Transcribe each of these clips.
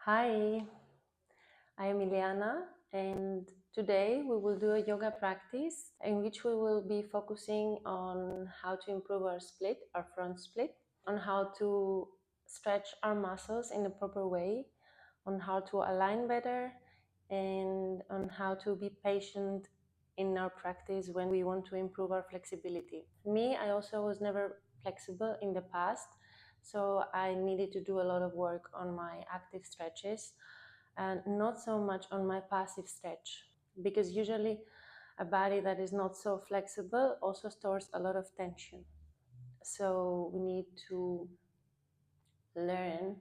Hi, I am Iliana, and today we will do a yoga practice in which we will be focusing on how to improve our split, our front split, on how to stretch our muscles in a proper way, on how to align better, and on how to be patient in our practice when we want to improve our flexibility. Me, I also was never flexible in the past, so I needed to do a lot of work on my active stretches and not so much on my passive stretch, because usually a body that is not so flexible also stores a lot of tension. So we need to learn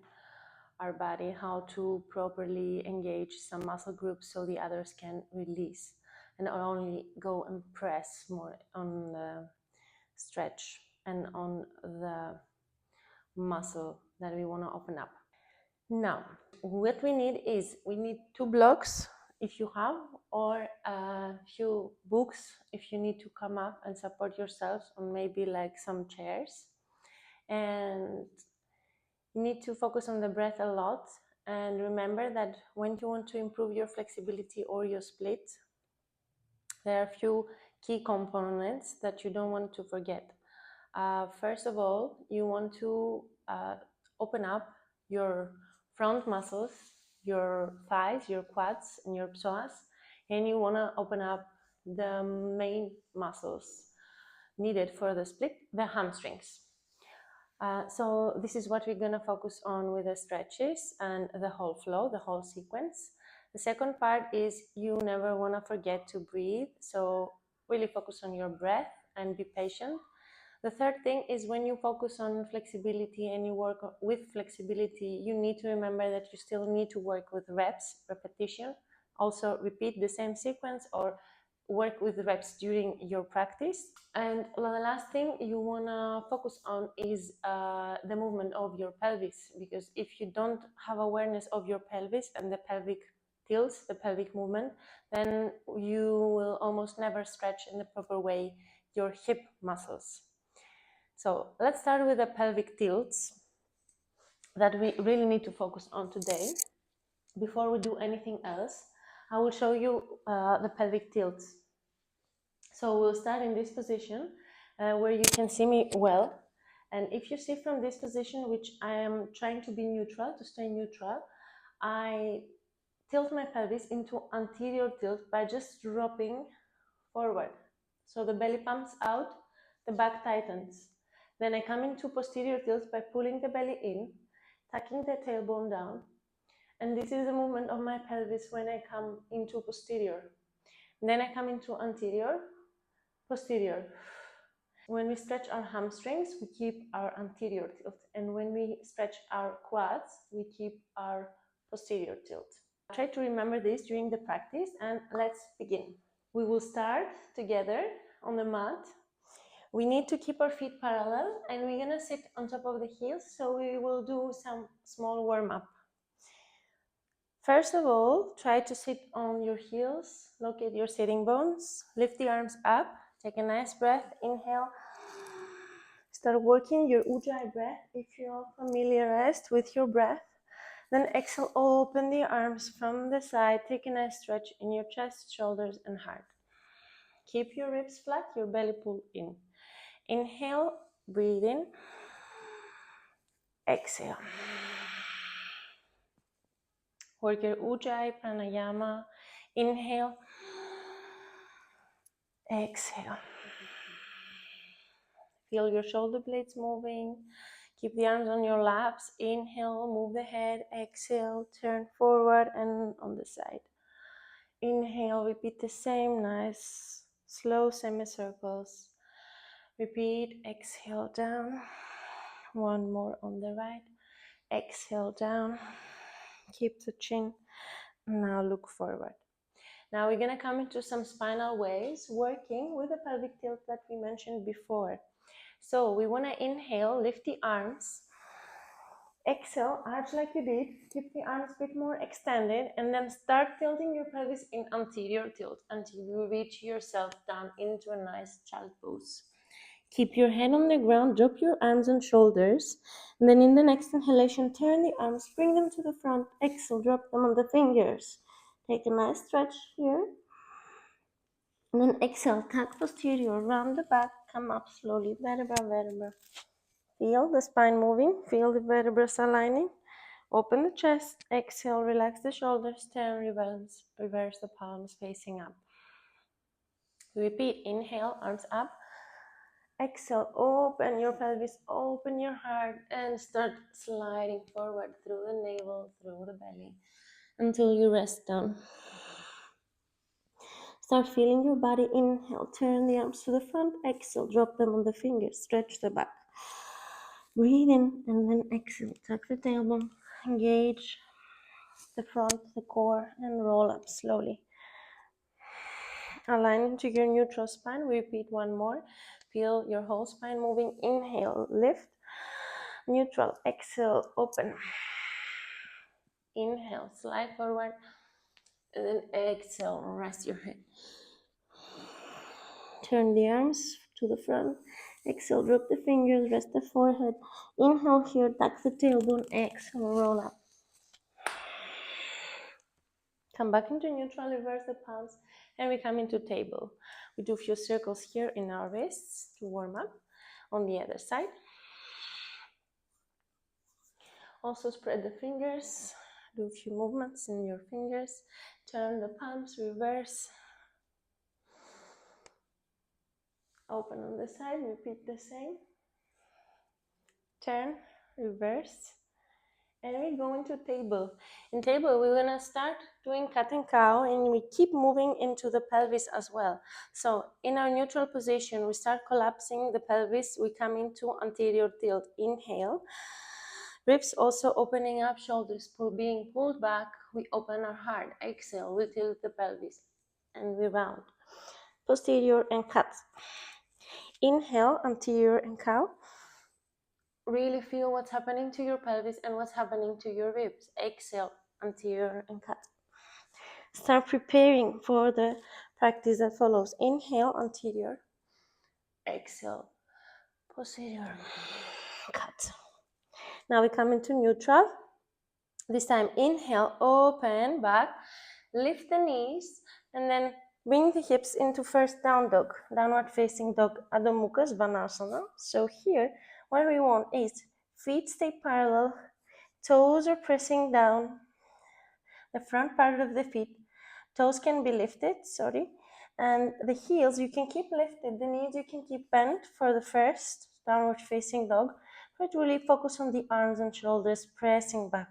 our body how to properly engage some muscle groups so the others can release and not only go and press more on the stretch and on the muscle that we want to open up. Now, what we need is we need 2 blocks if you have, or a few books if you need to come up and support yourselves on maybe like some chairs. And you need to focus on the breath a lot, and remember that when you want to improve your flexibility or your split, there are a few key components that you don't want to forget. First of all, you want to open up your front muscles, your thighs, your quads, and your psoas, and you want to open up the main muscles needed for the split, the hamstrings. So this is what we're going to focus on with the stretches and the whole flow, the whole sequence. The second part is you never want to forget to breathe, so really focus on your breath and be patient. The third thing is when you focus on flexibility and you work with flexibility, you need to remember that you still need to work with reps, repetition. Also repeat the same sequence or work with reps during your practice. And the last thing you want to focus on is the movement of your pelvis, because if you don't have awareness of your pelvis and the pelvic tilts, the pelvic movement, then you will almost never stretch in the proper way your hip muscles. So let's start with the pelvic tilts that we really need to focus on today. Before we do anything else, I will show you the pelvic tilts. So we'll start in this position where you can see me well. And if you see from this position, which I am trying to be neutral, to stay neutral, I tilt my pelvis into anterior tilt by just dropping forward. So the belly pumps out, the back tightens. Then I come into posterior tilt by pulling the belly in, tucking the tailbone down. And this is the movement of my pelvis when I come into posterior. Then I come into anterior, posterior. When we stretch our hamstrings, we keep our anterior tilt. And when we stretch our quads, we keep our posterior tilt. Try to remember this during the practice, and let's begin. We will start together on the mat. We need to keep our feet parallel, and we're gonna sit on top of the heels, so we will do some small warm-up. First of all, try to sit on your heels, locate your sitting bones, lift the arms up, take a nice breath, inhale. Start working your ujjayi breath if you're familiarized with your breath. Then exhale, open the arms from the side, take a nice stretch in your chest, shoulders, and heart. Keep your ribs flat, your belly pull in. Inhale, breathe in. Exhale. Work your ujjayi pranayama. Inhale. Exhale. Feel your shoulder blades moving. Keep the arms on your laps. Inhale, move the head. Exhale, turn forward and on the side. Inhale, repeat the same nice slow semicircles. Repeat, exhale down. One more on the right. Exhale down. Keep the chin. Now look forward. Now we're gonna come into some spinal waves, working with the pelvic tilt that we mentioned before. So we wanna inhale, lift the arms. Exhale, arch like you did. Keep the arms a bit more extended, and then start tilting your pelvis in anterior tilt until you reach yourself down into a nice child pose. Keep your head on the ground, drop your arms and shoulders. And then in the next inhalation, turn the arms, bring them to the front. Exhale, drop them on the fingers. Take a nice stretch here. And then exhale, tuck posterior, round the back, come up slowly, vertebra, vertebra. Feel the spine moving, feel the vertebrae aligning. Open the chest, exhale, relax the shoulders, turn, reverse the palms facing up. Repeat, inhale, arms up. Exhale, open your pelvis, open your heart, and start sliding forward through the navel, through the belly, until you rest down. Start feeling your body. Inhale, turn the arms to the front. Exhale, drop them on the fingers, stretch the back. Breathe in, and then exhale, tuck the tailbone, engage the front, the core, and roll up slowly. Align into your neutral spine. We repeat one more. Feel your whole spine moving. Inhale, lift. Neutral, exhale, open. Inhale, slide forward. And then exhale, rest your head. Turn the arms to the front. Exhale, drop the fingers, rest the forehead. Inhale here, tuck the tailbone. Exhale, roll up. Come back into neutral, reverse the palms, and we come into table. We do a few circles here in our wrists to warm up. On the other side. Also spread the fingers. Do a few movements in your fingers. Turn the palms, reverse. Open on the side, repeat the same. Turn, reverse. And we go into table. In table, we're gonna start doing cat and cow, and we keep moving into the pelvis as well. So in our neutral position, we start collapsing the pelvis. We come into anterior tilt. Inhale. Ribs also opening up, shoulders being pulled back. We open our heart. Exhale, we tilt the pelvis, and we round. Posterior and cat. Inhale, anterior and cow. Really feel what's happening to your pelvis and what's happening to your ribs. Exhale, anterior and cat. Start preparing for the practice that follows. Inhale, anterior. Exhale, posterior, cat. Now we come into neutral. This time, inhale, open back, lift the knees, and then bring the hips into first down dog, downward facing dog, Adho Mukha Svanasana. So here, what we want is feet stay parallel, toes are pressing down, the front part of the feet, toes can be lifted, and the heels you can keep lifted, the knees you can keep bent for the first downward facing dog, but really focus on the arms and shoulders pressing back.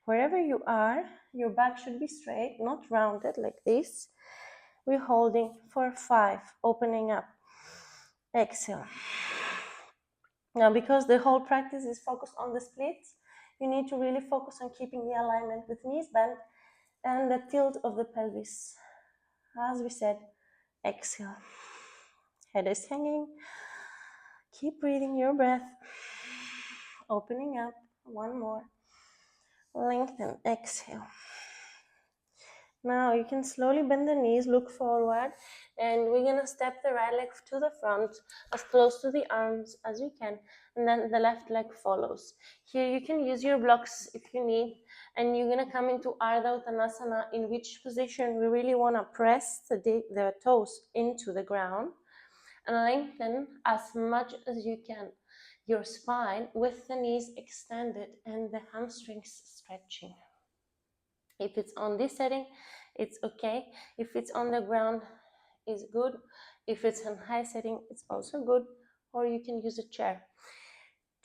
Wherever you are, your back should be straight, not rounded like this. We're holding for 5, opening up. Exhale. Now, because the whole practice is focused on the splits, you need to really focus on keeping the alignment with knees bent and the tilt of the pelvis. As we said, exhale. Head is hanging. Keep breathing your breath. Opening up. One more. Lengthen. Exhale. Now you can slowly bend the knees, look forward, and we're gonna step the right leg to the front, as close to the arms as you can, and then the left leg follows. Here you can use your blocks if you need, and you're gonna come into Ardha Uttanasana, in which position we really wanna press the toes into the ground and lengthen as much as you can your spine with the knees extended and the hamstrings stretching. If it's on this setting, it's okay. If it's on the ground, it's good. If it's on high setting, it's also good. Or you can use a chair.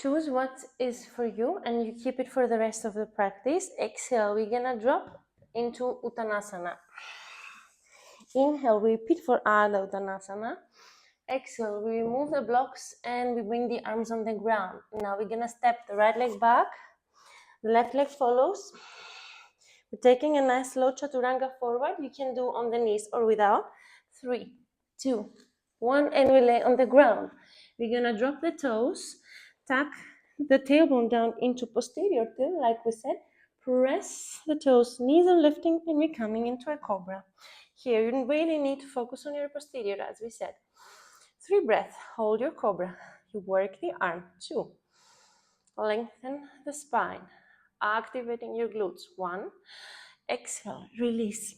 Choose what is for you and you keep it for the rest of the practice. Exhale, we're gonna drop into Uttanasana. Inhale, we repeat for Ardha Uttanasana. Exhale, we remove the blocks and we bring the arms on the ground. Now we're gonna step the right leg back, the left leg follows. We're taking a nice slow chaturanga forward. You can do on the knees or without. 3, 2, 1, and we lay on the ground. We're gonna drop the toes, tuck the tailbone down into posterior tilt, like we said. Press the toes, knees are lifting, and we're coming into a cobra. Here, you really need to focus on your posterior, as we said. 3 breaths. Hold your cobra. You work the arm. 2. Lengthen the spine. Activating your glutes. 1. Exhale. Release.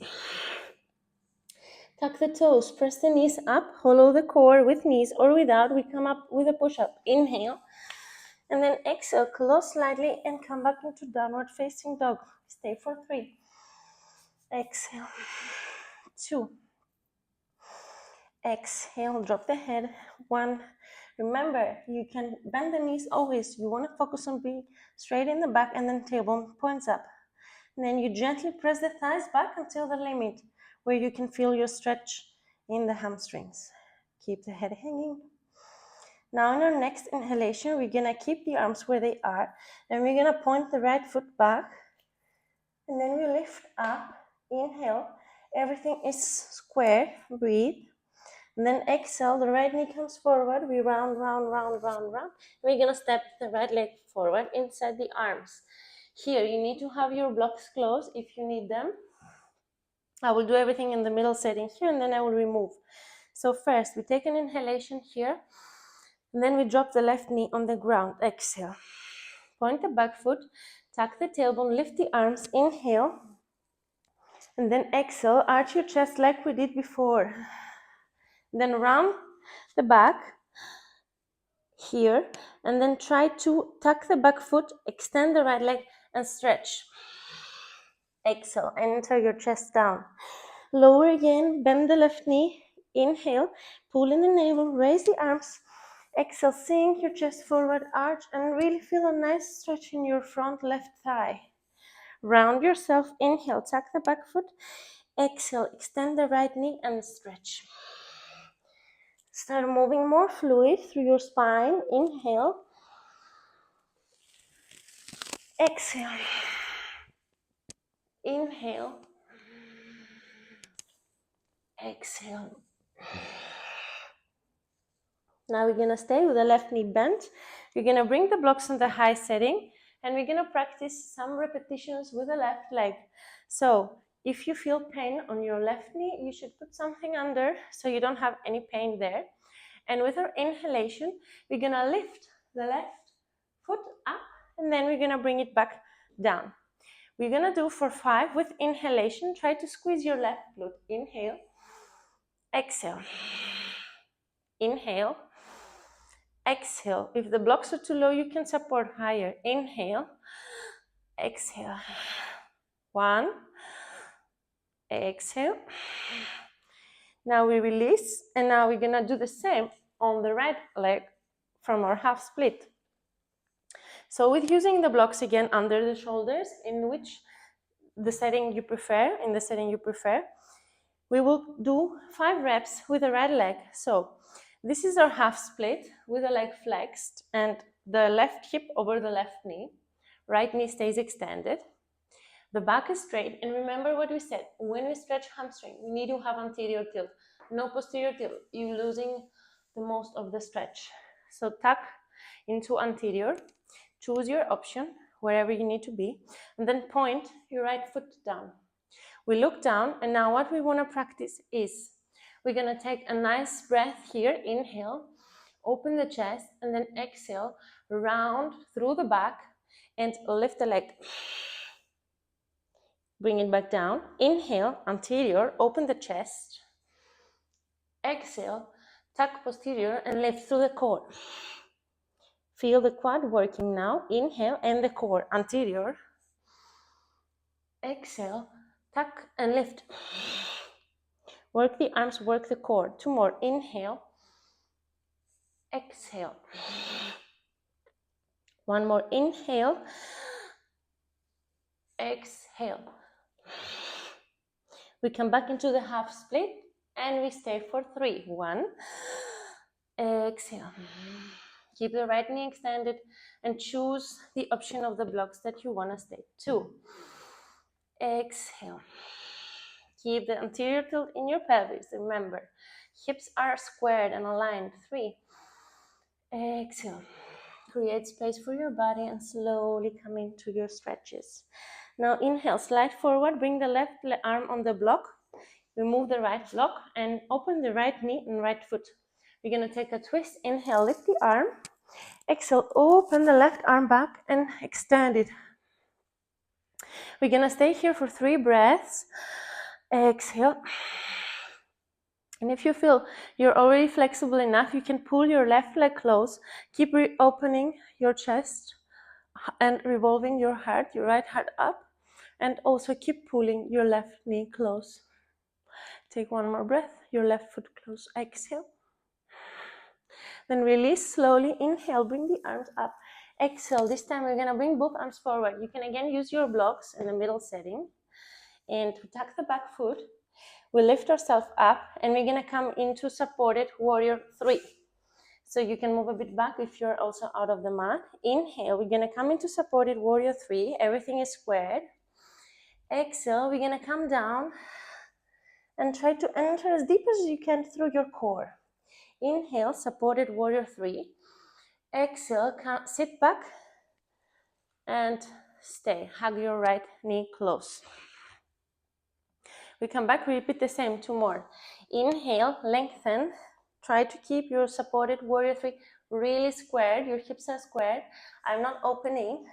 Tuck the toes. Press the knees up. Hollow the core with knees or without. We come up with a push-up. Inhale. And then exhale. Close slightly and come back into downward facing dog. Stay for 3. Exhale. 2. Exhale, drop the head. 1. Remember, you can bend the knees always. You want to focus on being straight in the back and then tailbone points up. And then you gently press the thighs back until the limit where you can feel your stretch in the hamstrings. Keep the head hanging. Now in our next inhalation, we're going to keep the arms where they are. And we're going to point the right foot back. And then we lift up. Inhale. Everything is square. Breathe. And then exhale, the right knee comes forward. We round, round, round, round, round. We're going to step the right leg forward inside the arms. Here, you need to have your blocks closed if you need them. I will do everything in the middle setting here, and then I will remove. So first, we take an inhalation here, and then we drop the left knee on the ground. Exhale. Point the back foot, tuck the tailbone, lift the arms. Inhale. And then exhale, arch your chest like we did before. Then round the back here, and then try to tuck the back foot, extend the right leg and stretch. Exhale, enter your chest down. Lower again, bend the left knee. Inhale, pull in the navel, raise the arms. Exhale, sink your chest forward, arch, and really feel a nice stretch in your front left thigh. Round yourself. Inhale, tuck the back foot. Exhale, extend the right knee and stretch. Start moving more fluid through your spine. Inhale. Exhale. Inhale. Exhale. Now we're going to stay with the left knee bent. We're going to bring the blocks on the high setting, and we're going to practice some repetitions with the left leg. So if you feel pain on your left knee, you should put something under so you don't have any pain there. And with our inhalation, we're going to lift the left foot up, and then we're going to bring it back down. We're going to do for 5 with inhalation. Try to squeeze your left glute. Inhale. Exhale. Inhale. Exhale. If the blocks are too low, you can support higher. Inhale. Exhale. 1. Exhale. Now we release, and now we're going to do the same on the right leg from our half split. So with using the blocks again under the shoulders, in the setting you prefer, we will do 5 reps with the right leg. So this is our half split with the leg flexed and the left hip over the left knee. Right knee stays extended. The back is straight, and remember what we said, when we stretch hamstring, we need to have anterior tilt, no posterior tilt. You're losing the most of the stretch. So tuck into anterior, choose your option, wherever you need to be, and then point your right foot down. We look down, and now what we want to practice is, we're going to take a nice breath here, inhale, open the chest, and then exhale, round through the back, and lift the leg. Bring it back down. Inhale, anterior, open the chest. Exhale, tuck posterior and lift through the core. Feel the quad working now. Inhale, and the core, anterior. Exhale, tuck and lift. Work the arms, work the core. 2 more. Inhale. Exhale. 1 more. Inhale. Exhale. We come back into the half split and we stay for 3. 1. Exhale. Keep the right knee extended and choose the option of the blocks that you want to stay. 2. Exhale. Keep the anterior tilt in your pelvis. Remember, hips are squared and aligned. 3. Exhale. Create space for your body and slowly come into your stretches. Now inhale, slide forward, bring the left arm on the block, remove the right block and open the right knee and right foot. We're gonna take a twist. Inhale, lift the arm. Exhale, open the left arm back and extend it. We're gonna stay here for 3 breaths. Exhale. And if you feel you're already flexible enough, you can pull your left leg close. Keep reopening your chest and revolving your heart, your right heart up. And also keep pulling your left knee close. Take one more breath, your left foot close. Exhale. Then release slowly. Inhale, bring the arms up. Exhale. This time we're gonna bring both arms forward. You can again use your blocks in the middle setting. And to tuck the back foot, we lift ourselves up and we're gonna come into supported warrior 3. So you can move a bit back if you're also out of the mat. Inhale, we're gonna come into supported warrior 3. Everything is squared. Exhale, we're gonna come down and try to enter as deep as you can through your core. Inhale, supported warrior 3. Exhale, sit back and stay. Hug your right knee close. We come back, we repeat the same, 2 more. Inhale, lengthen. Try to keep your supported warrior 3 really squared. Your hips are squared. I'm not opening.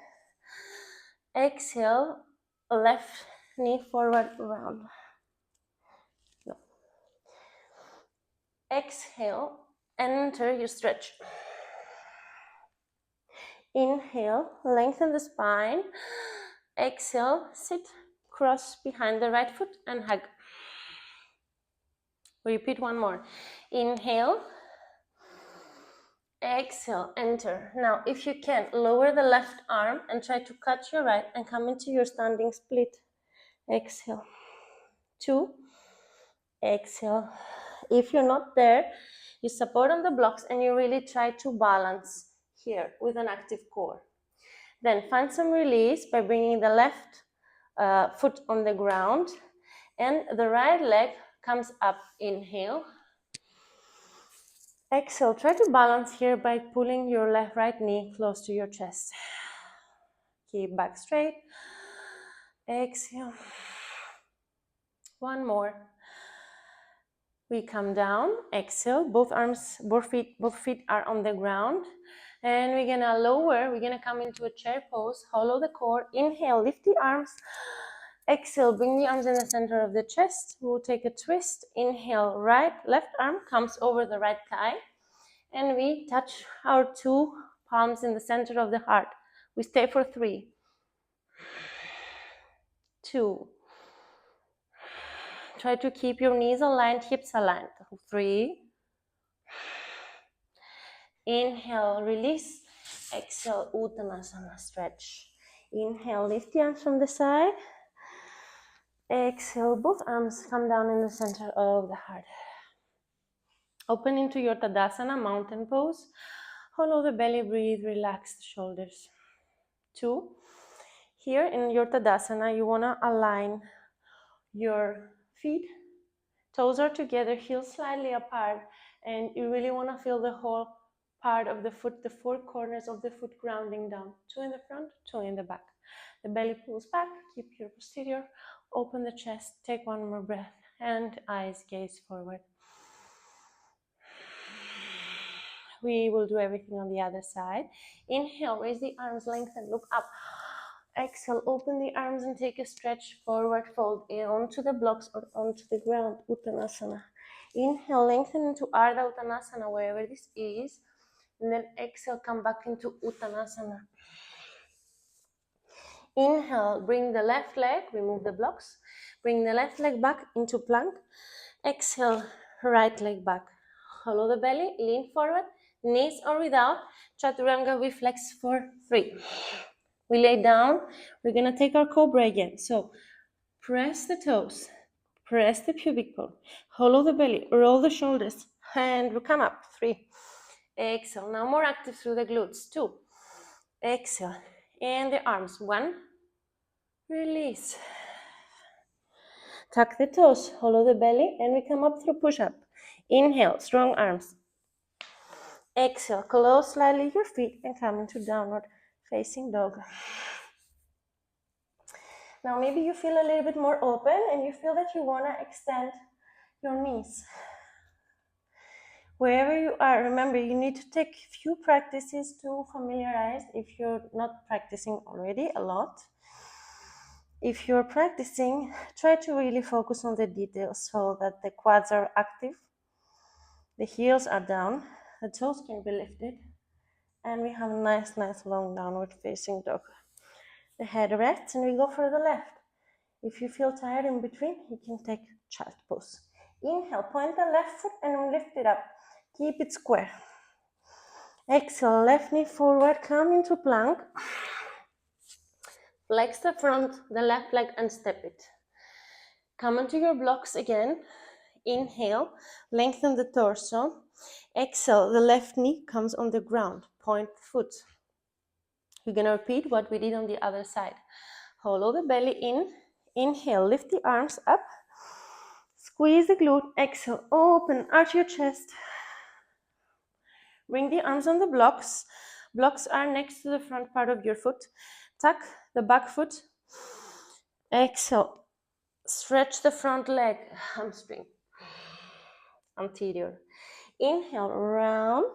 Exhale, left knee forward, round. No. Exhale, enter your stretch. Inhale, lengthen the spine. Exhale, sit, cross behind the right foot and hug. Repeat 1 more. Inhale. Exhale, enter. Now, if you can, lower the left arm and try to catch your right and come into your standing split. Exhale. 2. Exhale. If you're not there, you support on the blocks and you really try to balance here with an active core. Then find some release by bringing the left foot on the ground and the right leg comes up. Inhale. Exhale, try to balance here by pulling your right knee close to your chest. Keep back straight. Exhale. 1 more. We come down. Exhale. Both feet are on the ground. And we're gonna lower. We're gonna come into a chair pose. Hollow the core. Inhale, lift the arms. Exhale, bring the arms in the center of the chest. We'll take a twist. Inhale, left arm comes over the right thigh. And we touch our 2 palms in the center of the heart. We stay for 3. 2. Try to keep your knees aligned, hips aligned. 3. Inhale, release. Exhale, Uttanasana, stretch. Inhale, lift the arms from the side. Exhale, both arms come down in the center of the heart. Open into your Tadasana, mountain pose. Hollow the belly, breathe, relax the shoulders. 2. Here in your Tadasana, you want to align your feet. Toes are together, heels slightly apart, and you really want to feel the whole part of the foot, the 4 corners of the foot grounding down. 2 in the front, 2 in the back. The belly pulls back, keep your posterior, open the chest, take 1 more breath, and eyes gaze forward. We will do everything on the other side. Inhale, raise the arms, lengthen, look up. Exhale, open the arms and take a stretch forward, fold onto the blocks or onto the ground, Uttanasana. Inhale, lengthen into Ardha Uttanasana, wherever this is. And then exhale, come back into Uttanasana. Inhale, bring the left leg, remove the blocks. Bring the left leg back into plank. Exhale, right leg back. Hollow the belly, lean forward, knees or without. Chaturanga, we flex for 3. We lay down. We're going to take our cobra again. So press the toes, press the pubic bone, hollow the belly, roll the shoulders, and we'll come up. 3. Exhale. Now more active through the glutes. 2. Exhale. And the arms. 1. Release. Tuck the toes, hollow the belly, and we come up through push-up. Inhale, strong arms. Exhale, close slightly your feet and come into downward facing dog. Now maybe you feel a little bit more open and you feel that you want to extend your knees. Wherever you are, remember you need to take a few practices to familiarize if you're not practicing already a lot. If you're practicing, try to really focus on the details so that the quads are active, the heels are down, the toes can be lifted, and we have a nice long downward facing dog. The head rests and we go for the left. If you feel tired in between, you can take child pose. Inhale, point the left foot and lift it up. Keep it square. Exhale, left knee forward, come into plank. Flex the front, the left leg, and step it. Come onto your blocks again. Inhale, lengthen the torso. Exhale, the left knee comes on the ground. Point the foot. We're going to repeat what we did on the other side. Hollow the belly in. Inhale, lift the arms up. Squeeze the glute. Exhale, open, arch your chest. Bring the arms on the blocks. Blocks are next to the front part of your foot. Tuck the back foot. Exhale, stretch the front leg, hamstring, anterior. Inhale, round,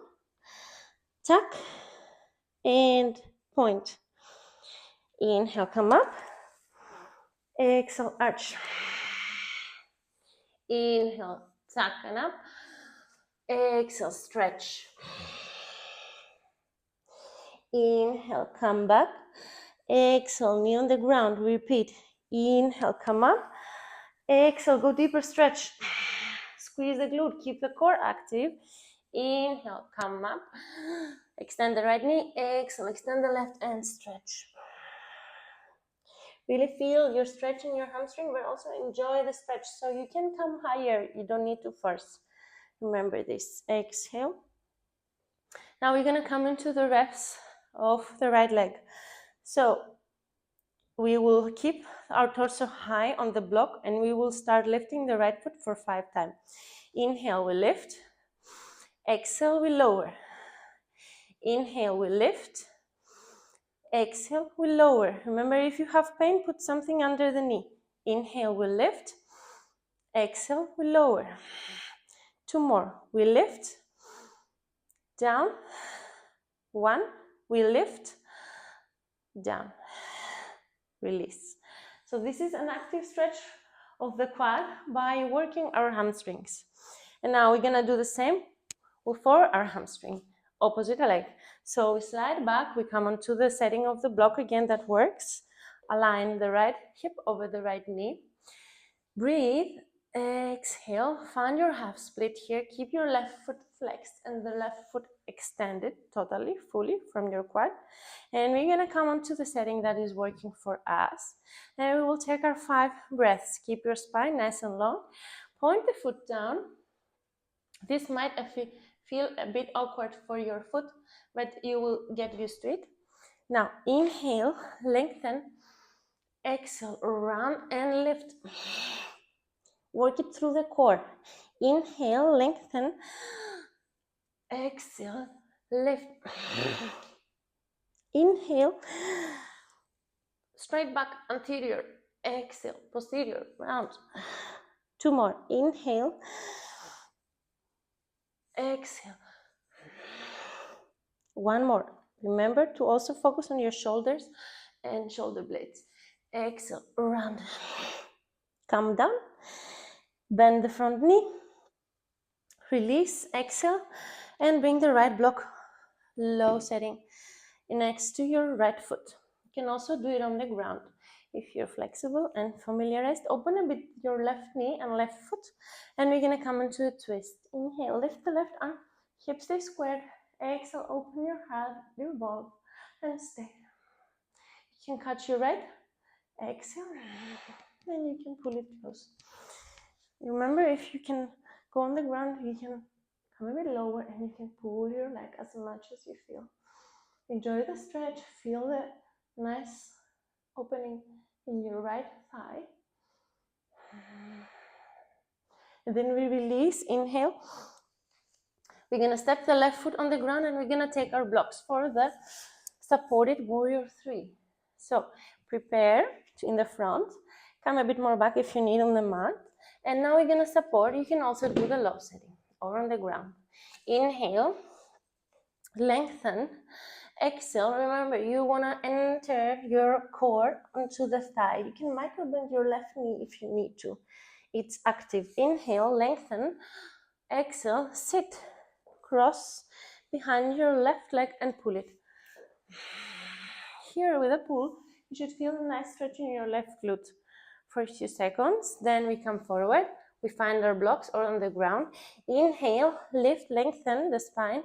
tuck, and point. Inhale, come up. Exhale, arch. Inhale, tuck and up. Exhale, stretch. Inhale, come back. Exhale, knee on the ground. Repeat. Inhale, come up. Exhale, go deeper, stretch. Squeeze the glute, keep the core active. Inhale, come up. Extend the right knee. Exhale, extend the left and stretch. Really feel you're stretching your hamstring, but also enjoy the stretch. So you can come higher. You don't need to force. Remember this. Exhale. Now we're going to come into the reps of the right leg. So we will keep our torso high on the block and we will start lifting the right foot for 5 times. Inhale, we lift. Exhale, we lower. Inhale, we lift. Exhale, we lower. Remember, if you have pain, put something under the knee. Inhale, we lift. Exhale, we lower. 2 more. We lift. Down. 1. We lift. Down. Release. So this is an active stretch of the quad by working our hamstrings. And now we're going to do the same for our hamstring. Opposite leg. So we slide back, we come onto the setting of the block again that works. Align the right hip over the right knee. Breathe, exhale, find your half split here. Keep your left foot flexed and the left foot extended totally, fully from your quad. And we're gonna come onto the setting that is working for us. And we will take our 5 breaths. Keep your spine nice and long. Point the foot down. This might feel a bit awkward for your foot, but you will get used to it. Now, inhale, lengthen, exhale, round and lift. Work it through the core. Inhale, lengthen, exhale, lift. Inhale, straight back, anterior, exhale, posterior, round. 2 more. Inhale, exhale. 1 more. Remember to also focus on your shoulders and shoulder blades. Exhale, round. Come down. Bend the front knee. Release, exhale, and bring the right block low setting next to your right foot. You can also do it on the ground. If you're flexible and familiarized, open a bit your left knee and left foot, and we're gonna come into a twist. Inhale, lift the left arm, hips stay squared. Exhale, open your heart, revolve, and stay. You can catch your right, exhale, and you can pull it close. Remember, if you can go on the ground, you can come a bit lower and you can pull your leg as much as you feel. Enjoy the stretch, feel the nice opening in your right thigh. And then we release, inhale. We're gonna step the left foot on the ground and we're gonna take our blocks for the supported warrior 3. So prepare in the front, come a bit more back if you need on the mat. And now we're gonna support. You can also do the low setting or on the ground. Inhale, lengthen. Exhale, remember you want to enter your core onto the thigh. You can micro bend your left knee if you need to. It's active. Inhale, lengthen. Exhale, sit, cross behind your left leg and pull it. Here with a pull, you should feel a nice stretch in your left glute for a few seconds. Then we come forward. We find our blocks or on the ground. Inhale, lift, lengthen the spine,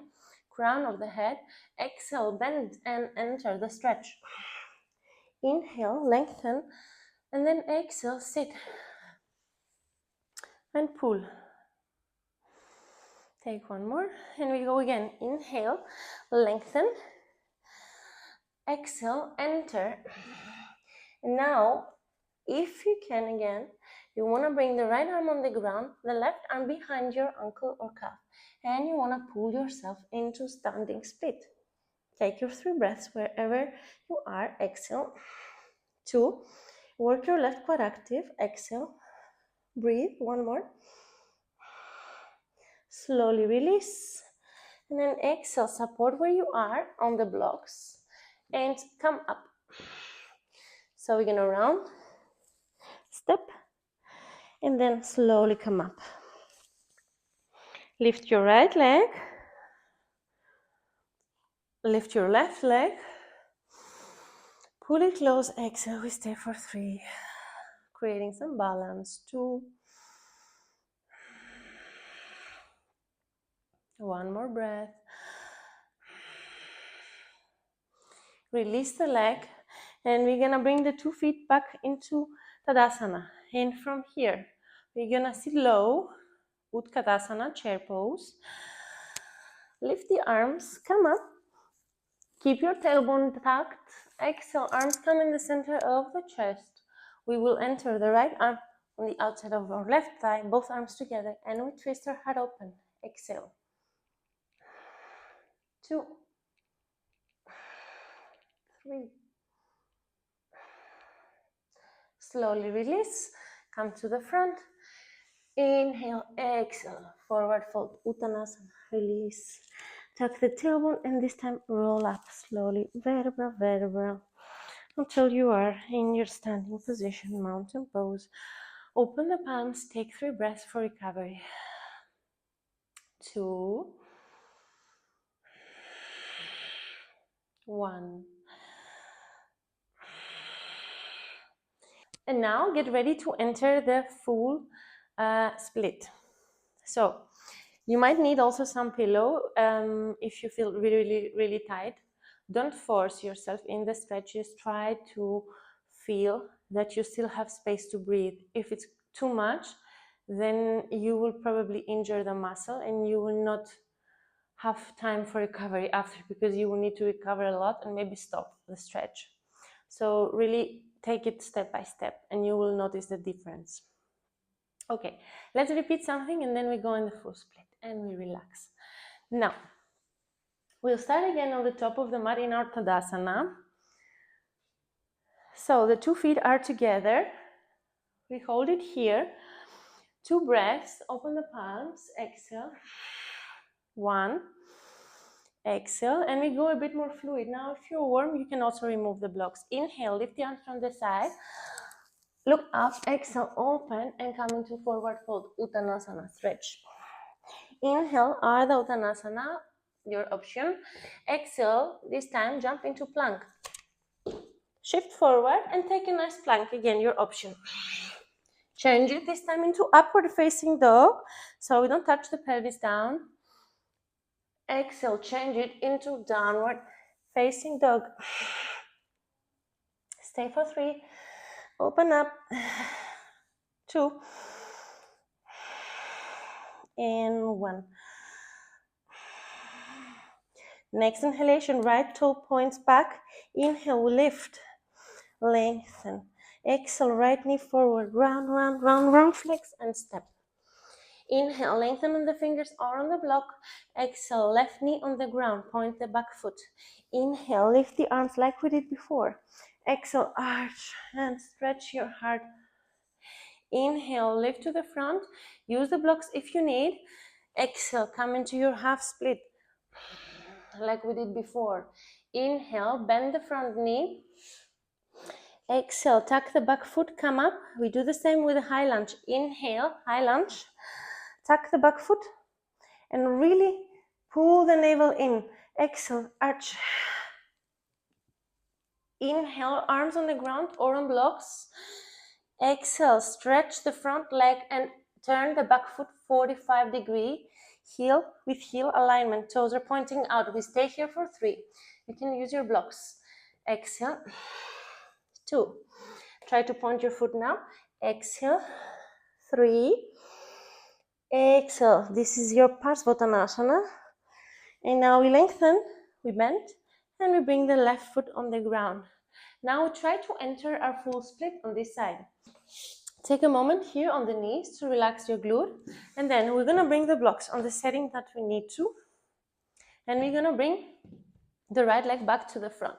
crown of the head. Exhale, bend and enter the stretch. Inhale, lengthen, and then exhale, sit and pull. Take one more, and we go again. Inhale, lengthen. Exhale, enter. And now, if you can again, you want to bring the right arm on the ground, the left arm behind your ankle or calf, and you want to pull yourself into standing split. Take your 3 breaths wherever you are. Exhale. 2. Work your left quad active. Exhale. Breathe. 1 more. Slowly release. And then exhale. Support where you are on the blocks and come up. So we're going to round, step, and then slowly come up. Lift your right leg. Lift your left leg. Pull it close. Exhale. We stay for 3. Creating some balance. 2. 1 more breath. Release the leg. And we're going to bring the 2 feet back into Tadasana. And from here, we're going to sit low. Utkatasana, chair pose. Lift the arms. Come up. Keep your tailbone tucked. Exhale, arms come in the center of the chest. We will enter the right arm on the outside of our left thigh, both arms together, and we twist our heart open. Exhale. 2. 3. Slowly release. Come to the front. Inhale, exhale. Forward fold, Uttanasana. Release. Tuck the tailbone and this time roll up slowly, vertebra, vertebra, until you are in your standing position, mountain pose. Open the palms, take 3 breaths for recovery. 2. 1. And now get ready to enter the full split. So you might need also some pillow if you feel really, really tight. Don't force yourself in the stretches. Try to feel that you still have space to breathe. If it's too much, then you will probably injure the muscle and you will not have time for recovery after, because you will need to recover a lot and maybe stop the stretch. So really take it step by step and you will notice the difference. Okay, let's repeat something and then we go in the full split and we relax. Now, we'll start again on the top of the mat in our Tadasana. So the 2 feet are together. We hold it here. 2 breaths, open the palms, exhale. 1. Exhale, and we go a bit more fluid. Now, if you're warm, you can also remove the blocks. Inhale, lift the arms from the side. Look up, exhale, open, and come into forward fold, Uttanasana, stretch. Inhale, Ardha Uttanasana, your option. Exhale, this time jump into plank. Shift forward and take a nice plank, again, your option. Change it this time into upward facing dog, so we don't touch the pelvis down. Exhale, change it into downward facing dog. Stay for 3. Open up. 2. And 1. Next inhalation, right toe points back. Inhale, lift, lengthen. Exhale, right knee forward, round, round, round, round, flex and step. Inhale, lengthen on the fingers or on the block. Exhale, left knee on the ground, point the back foot. Inhale, lift the arms like we did before. Exhale, arch and stretch your heart. Inhale, lift to the front. Use the blocks if you need. Exhale, come into your half split, like we did before. Inhale, bend the front knee. Exhale, tuck the back foot, come up. We do the same with a high lunge. Inhale, high lunge, tuck the back foot, and really pull the navel in. Exhale, arch. Inhale, arms on the ground or on blocks. Exhale, stretch the front leg and turn the back foot 45-degree. Heel with heel alignment. Toes are pointing out. We stay here for 3. You can use your blocks. Exhale. 2. Try to point your foot now. Exhale. 3. Exhale. This is your Parsvottanasana. And now we lengthen, we bend, and we bring the left foot on the ground. Now we try to enter our full split on this side. Take a moment here on the knees to relax your glute, and then we're gonna bring the blocks on the setting that we need to, and we're gonna bring the right leg back to the front.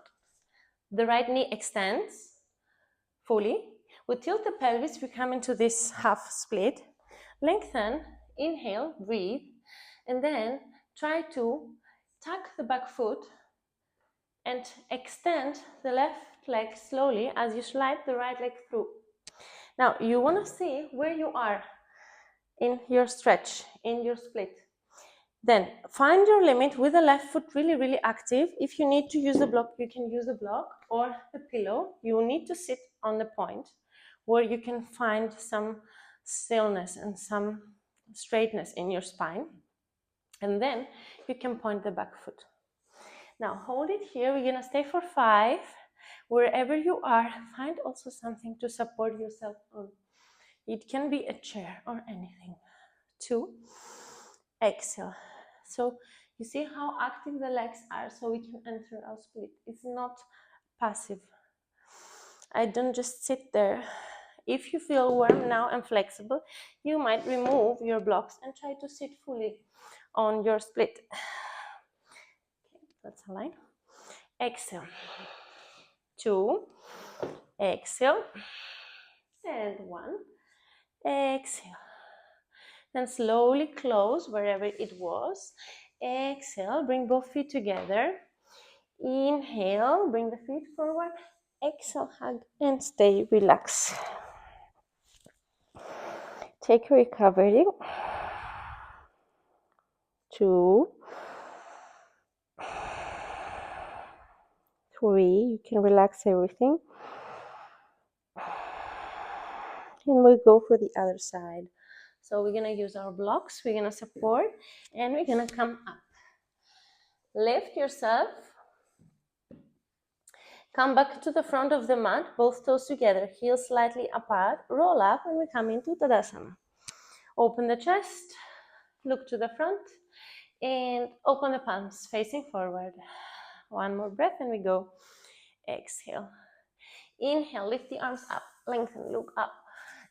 The right knee extends fully. We tilt the pelvis, we come into this half split. Lengthen, inhale, breathe, and then try to tuck the back foot and extend the left leg slowly as you slide the right leg through. Now, you want to see where you are in your stretch, in your split. Then find your limit with the left foot really, really active. If you need to use the block, you can use the block or the pillow. You need to sit on the point where you can find some stillness and some straightness in your spine. And then you can point the back foot. Now hold it here. We're gonna stay for 5. Wherever you are, find also something to support yourself on. It can be a chair or anything. 2. Exhale. So you see how active the legs are, so we can enter our split. It's not passive. I don't just sit there. If you feel warm now and flexible, you might remove your blocks and try to sit fully on your split. Okay, that's a line. Exhale. 2. Exhale. And 1. Exhale. Then slowly close wherever it was. Exhale, bring both feet together. Inhale, bring the feet forward. Exhale, hug and stay relaxed. Take a recovery. 2. 3. You can relax everything. And we'll go for the other side. So we're gonna use our blocks, we're gonna support, and we're gonna come up. Lift yourself. Come back to the front of the mat, both toes together, heels slightly apart, roll up, and we come into Tadasana. Open the chest, look to the front, and open the palms, facing forward. One more breath, and we go. Exhale. Inhale, lift the arms up, lengthen, look up.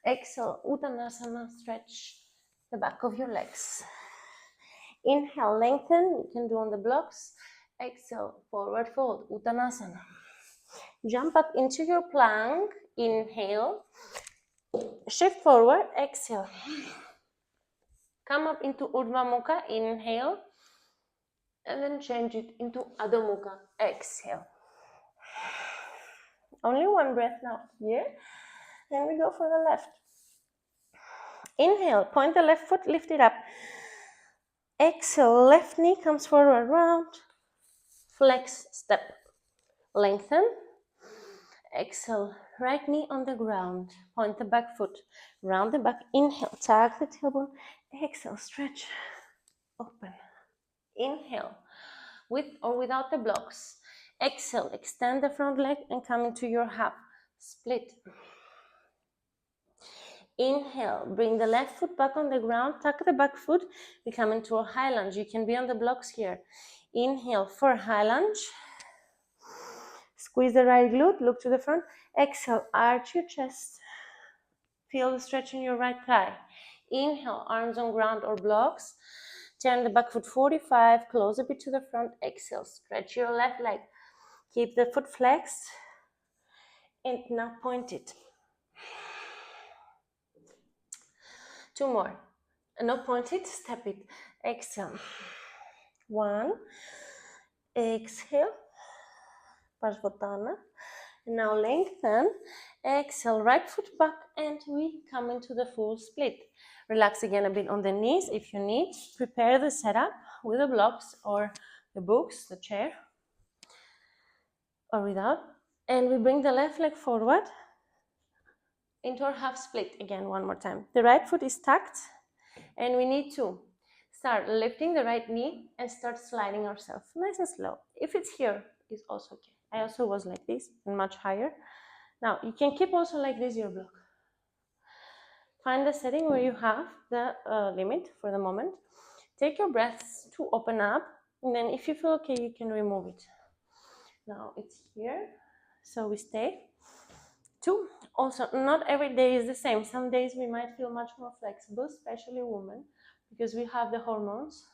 Exhale, Uttanasana, stretch the back of your legs. Inhale, lengthen, you can do on the blocks. Exhale, forward fold, Uttanasana. Jump up into your plank, inhale, shift forward, exhale. Come up into Urdhva Mukha, inhale, and then change it into Adho Mukha, exhale. Only one breath now here, then we go for the left. Inhale, point the left foot, lift it up. Exhale, left knee comes forward, round, flex, step, lengthen. Exhale, right knee on the ground, point the back foot, round the back, inhale, tag the tailbone, exhale, stretch, open. Inhale, with or without the blocks. Exhale, extend the front leg and come into your half split. Inhale, bring the left foot back on the ground, tuck the back foot, we come into a high lunge. You can be on the blocks here. Inhale for high lunge. Squeeze the right glute, look to the front. Exhale, arch your chest. Feel the stretch in your right thigh. Inhale, arms on ground or blocks. Turn the back foot 45, close a bit to the front. Exhale, stretch your left leg. Keep the foot flexed. And now point it. 2 more. No, point it, step it. Exhale. 1. Exhale. Parsvotana. Now lengthen. Exhale, right foot back, and we come into the full split. Relax again a bit on the knees if you need. Prepare the setup with the blocks or the books, the chair, or without. And we bring the left leg forward into our half split again one more time. The right foot is tucked, and we need to start lifting the right knee and start sliding ourselves nice and slow. If it's here, it's also okay. I also was like this and much higher. Now you can keep also like this your block. Find the setting where you have the limit for the moment. Take your breaths to open up, and then if you feel okay, you can remove it. Now it's here, so we stay. 2. Also, not every day is the same. Some days we might feel much more flexible, especially women, because we have the hormones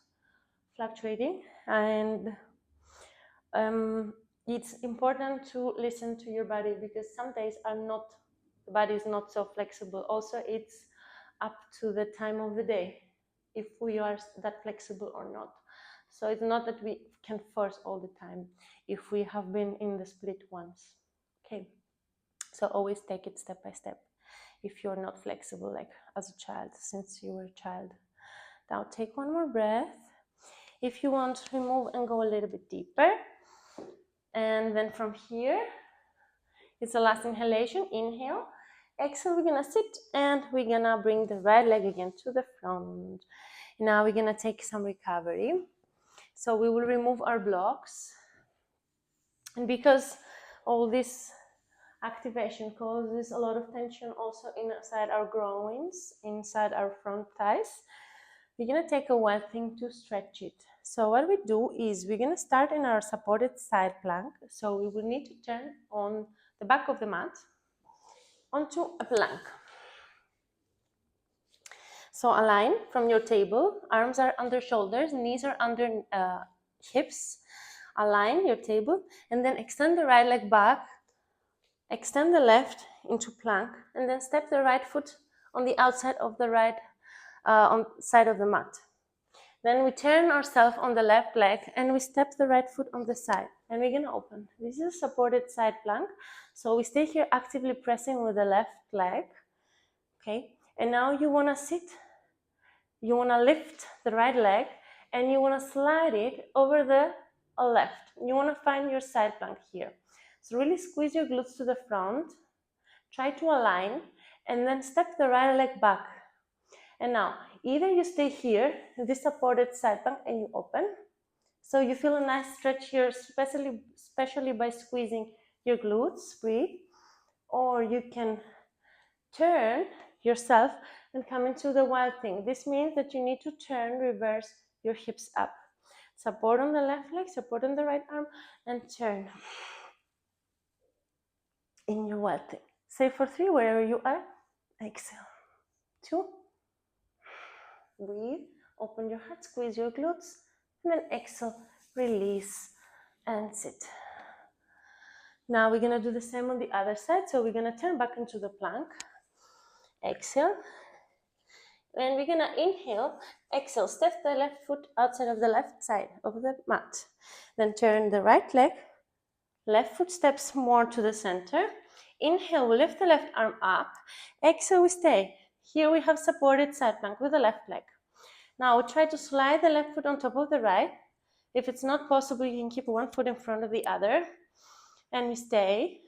fluctuating, and it's important to listen to your body, because some days are not, the body is not so flexible. Also, it's up to the time of the day if we are that flexible or not. So it's not that we can force all the time if we have been in the split once. Okay, so always take it step by step if you're not flexible, like as a child, since you were a child. Now take one more breath. If you want, remove and go a little bit deeper. And then from here, it's the last inhalation. Inhale. Exhale, we're gonna sit and we're gonna bring the right leg again to the front. Now we're gonna take some recovery. So we will remove our blocks. And because all this activation causes a lot of tension also inside our groins, inside our front thighs, we're gonna take a while thing to stretch it. So what we do is we're gonna start in our supported side plank. So we will need to turn on the back of the mat onto a plank. So align from your table, arms are under shoulders, knees are under hips. Align your table and then extend the right leg back, extend the left into plank, and then step the right foot on the outside of the right on side of the mat. Then we turn ourselves on the left leg and we step the right foot on the side, and we're gonna open. This is a supported side plank. So we stay here actively pressing with the left leg. Okay, and now you wanna sit, you wanna lift the right leg and you wanna slide it over the left. You wanna find your side plank here. So really squeeze your glutes to the front, try to align, and then step the right leg back. And now, either you stay here, this supported side plank, and you open. So you feel a nice stretch here, especially by squeezing your glutes, breathe. Or you can turn yourself and come into the wild thing. This means that you need to turn, reverse your hips up. Support on the left leg, support on the right arm, and turn in your wild thing. Say for 3, wherever you are. Exhale. 2. Breathe, open your heart, squeeze your glutes, and then exhale, release, and sit. Now we're gonna do the same on the other side. So we're gonna turn back into the plank. Exhale. And we're gonna inhale, exhale, step the left foot outside of the left side of the mat. Then turn the right leg, left foot steps more to the center. Inhale, we lift the left arm up. Exhale, we stay. Here we have supported side plank with the left leg. Now we try to slide the left foot on top of the right. If it's not possible, you can keep one foot in front of the other. And we stay,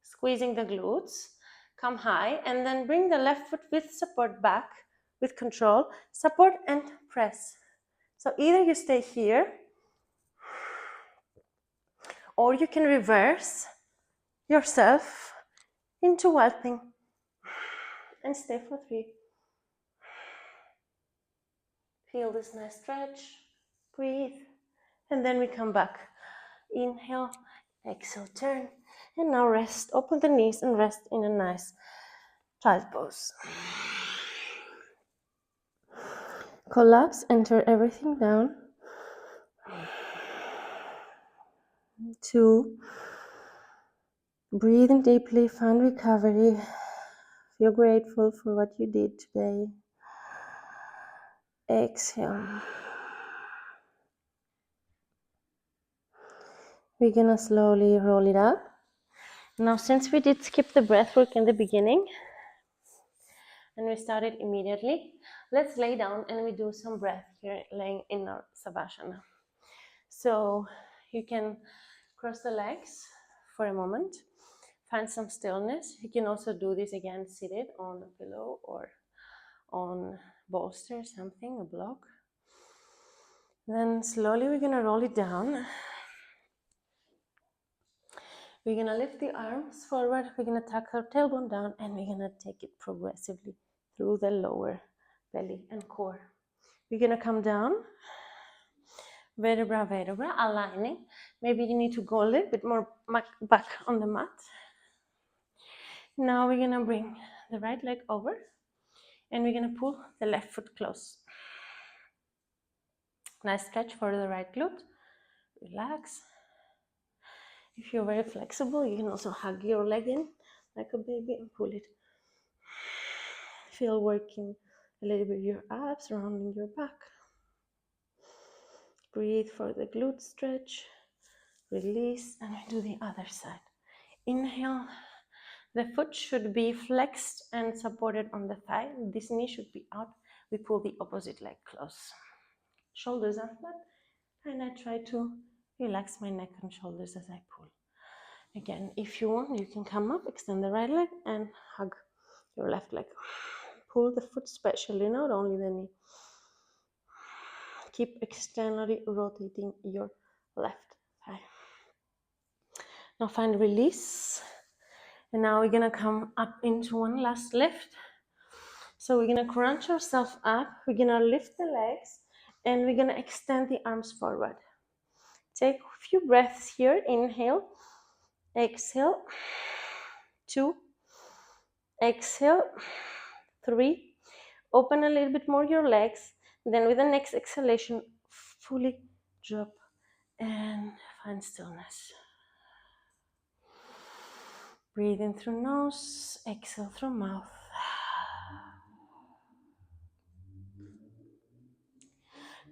squeezing the glutes, come high, and then bring the left foot with support back, with control, support and press. So either you stay here, or you can reverse yourself into wild thing and stay for 3. Feel this nice stretch, breathe, and then we come back. Inhale, exhale, turn, and now rest. Open the knees and rest in a nice child pose. Collapse, enter everything down. 2. Breathe in deeply, find recovery. Feel grateful for what you did today. Exhale. We're gonna slowly roll it up. Now, since we did skip the breath work in the beginning and we started immediately, let's lay down and we do some breath here, laying in our Savasana. So you can cross the legs for a moment, find some stillness. You can also do this again seated on a pillow or on bolster, something, a block. Then slowly we're gonna roll it down. We're gonna lift the arms forward, we're gonna tuck our tailbone down, and we're gonna take it progressively through the lower belly and core. We're gonna come down, vertebra, vertebra, aligning. Maybe you need to go a little bit more back on the mat. Now we're gonna bring the right leg over, and we're gonna pull the left foot close. Nice stretch for the right glute. Relax. If you're very flexible, you can also hug your leg in like a baby and pull it. Feel working a little bit your abs, rounding your back. Breathe for the glute stretch. Release, and we do the other side. Inhale. The foot should be flexed and supported on the thigh. This knee should be out. We pull the opposite leg close. Shoulders are flat, and I try to relax my neck and shoulders as I pull. Again, if you want, you can come up, extend the right leg, and hug your left leg. Pull the foot specially, not only the knee. Keep externally rotating your left thigh. Now find release. And now we're gonna come up into one last lift. So we're gonna crunch ourselves up. We're gonna lift the legs, and we're gonna extend the arms forward. Take a few breaths here. Inhale, exhale, 2, exhale, 3. Open a little bit more your legs. Then with the next exhalation, fully drop and find stillness. Breathe in through nose, exhale through mouth.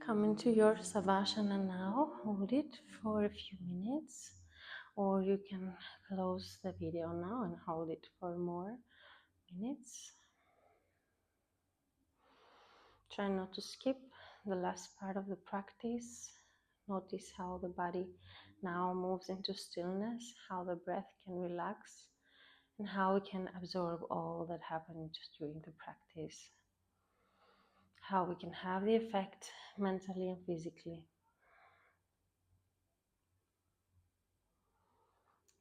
Come into your Savasana now. Hold it for a few minutes, or you can close the video now and hold it for more minutes. Try not to skip the last part of the practice. Notice how the body now moves into stillness, how the breath can relax, and how we can absorb all that happened just during the practice. How we can have the effect mentally and physically.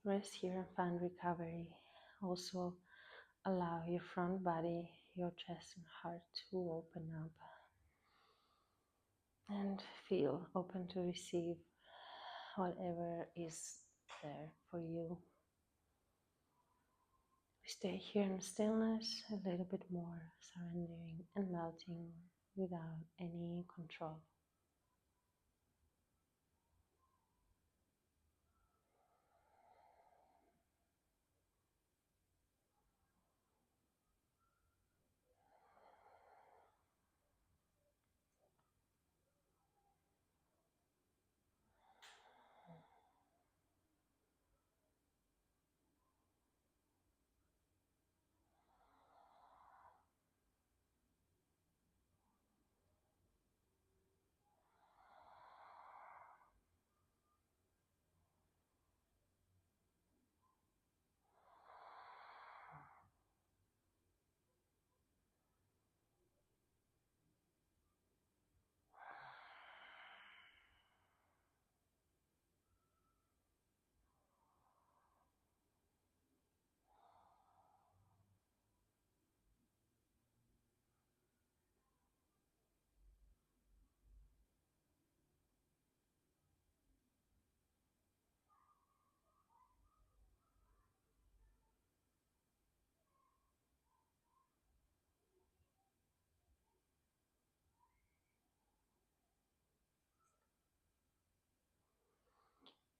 Rest here and find recovery. Also, allow your front body, your chest and heart to open up and feel open to receive whatever is there for you. We stay here in stillness a little bit more, surrendering and melting without any control.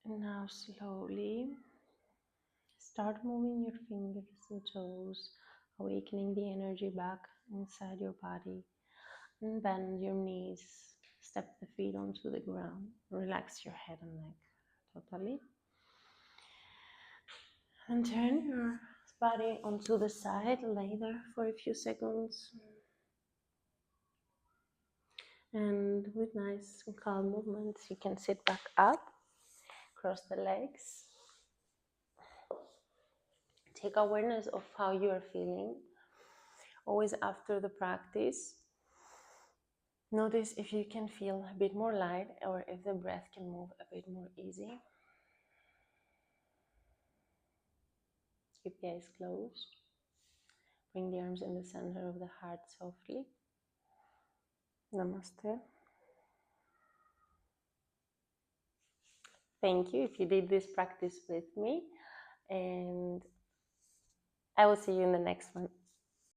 And now slowly start moving your fingers and toes, awakening the energy back inside your body. And bend your knees, step the feet onto the ground, relax your head and neck totally. And turn your body onto the side, lay there for a few seconds. And with nice and calm movements, you can sit back up, cross the legs. Take awareness of how you are feeling. Always after the practice, notice if you can feel a bit more light or if the breath can move a bit more easy. Keep the eyes closed. Bring the arms in the center of the heart softly. Namaste. Thank you if you did this practice with me, and I will see you in the next one.